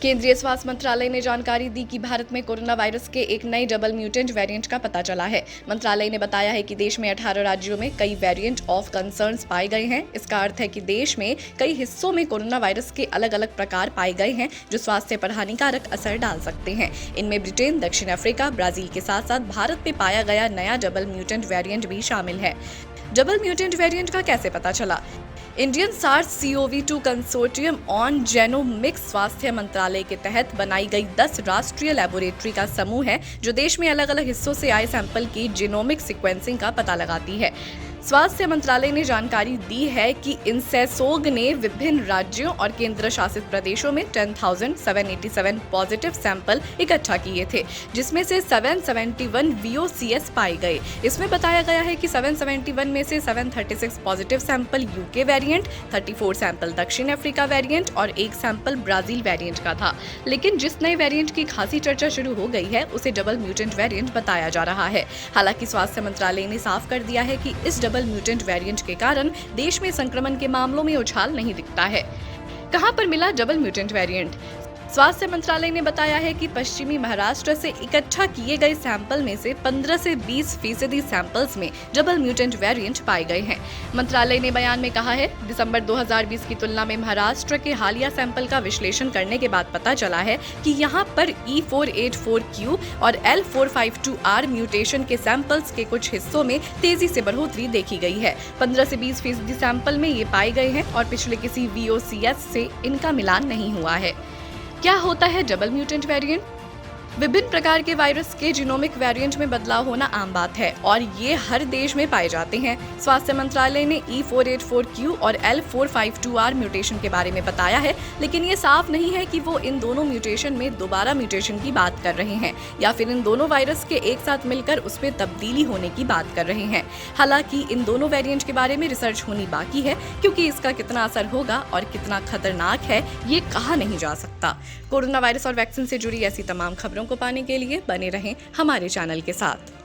केंद्रीय स्वास्थ्य मंत्रालय ने जानकारी दी कि भारत में कोरोना वायरस के एक नए डबल म्यूटेंट वेरिएंट का पता चला है। मंत्रालय ने बताया है कि देश में 18 राज्यों में कई वेरिएंट ऑफ कंसर्न्स पाए गए हैं। इसका अर्थ है कि देश में कई हिस्सों में कोरोना वायरस के अलग अलग प्रकार पाए गए हैं जो स्वास्थ्य पर हानिकारक असर डाल सकते हैं। इनमें ब्रिटेन, दक्षिण अफ्रीका, ब्राजील के साथ साथ भारत में पाया गया नया डबल म्यूटेंट वेरिएंट भी शामिल है। डबल म्यूटेंट वेरिएंट का कैसे पता चला? Indian SARS-CoV-2 consortium on genomics स्वास्थ्य मंत्रालय के तहत बनाई गई 10 राष्ट्रीय लेबोरेटरी का समूह है जो देश में अलग अलग हिस्सों से आए सैंपल की जीनोमिक सीक्वेंसिंग का पता लगाती है। स्वास्थ्य मंत्रालय ने जानकारी दी है कि इनसेसोग ने विभिन्न राज्यों और केंद्र शासित प्रदेशों में 10,787 पॉजिटिव सैंपल इकट्ठा किए थे, जिसमें से 771 VOCS पाए गए। इसमें बताया गया है कि 771 में से 736 positive sample UK variant, 34 sample दक्षिण अफ्रीका वेरिएंट और 1 सैंपल ब्राजील वेरिएंट का था। लेकिन जिस नए वेरिएंट की खासी चर्चा शुरू हो गई है उसे डबल म्यूटेंट वेरिएंट बताया जा रहा है। हालांकि स्वास्थ्य मंत्रालय ने साफ कर दिया है कि इस डबल म्यूटेंट वेरिएंट के कारण देश में संक्रमण के मामलों में उछाल नहीं दिखता है। कहां पर मिला डबल म्यूटेंट वेरिएंट? स्वास्थ्य मंत्रालय ने बताया है कि पश्चिमी महाराष्ट्र से इकट्ठा किए गए सैंपल में से 15 से 20% सैंपल्स में डबल म्यूटेंट वेरिएंट पाए गए हैं। मंत्रालय ने बयान में कहा है, दिसंबर 2020 की तुलना में महाराष्ट्र के हालिया सैंपल का विश्लेषण करने के बाद पता चला है कि यहां पर E484Q और L452R म्यूटेशन के सैंपल्स के कुछ हिस्सों में तेजी से बढ़ोतरी देखी गई है। 15 से 20% सैंपल में ये पाए गए हैं और पिछले किसी VOCS से इनका मिलान नहीं हुआ है। क्या होता है डबल म्यूटेंट वेरिएंट? विभिन्न प्रकार के वायरस के जीनोमिक वेरिएंट में बदलाव होना आम बात है और ये हर देश में पाए जाते हैं। स्वास्थ्य मंत्रालय ने E484Q और L452R म्यूटेशन के बारे में बताया है, लेकिन ये साफ नहीं है कि वो इन दोनों म्यूटेशन में दोबारा म्यूटेशन की बात कर रहे हैं या फिर इन दोनों वायरस के एक साथ मिलकर उसमें तब्दीली होने की बात कर रहे हैं। हालांकि इन दोनों वेरिएंट के बारे में रिसर्च होनी बाकी है, क्योंकि इसका कितना असर होगा और कितना खतरनाक है ये कहा नहीं जा सकता। कोरोना वायरस और वैक्सीन से जुड़ी ऐसी तमाम खबरों को पाने के लिए बने रहें हमारे चैनल के साथ।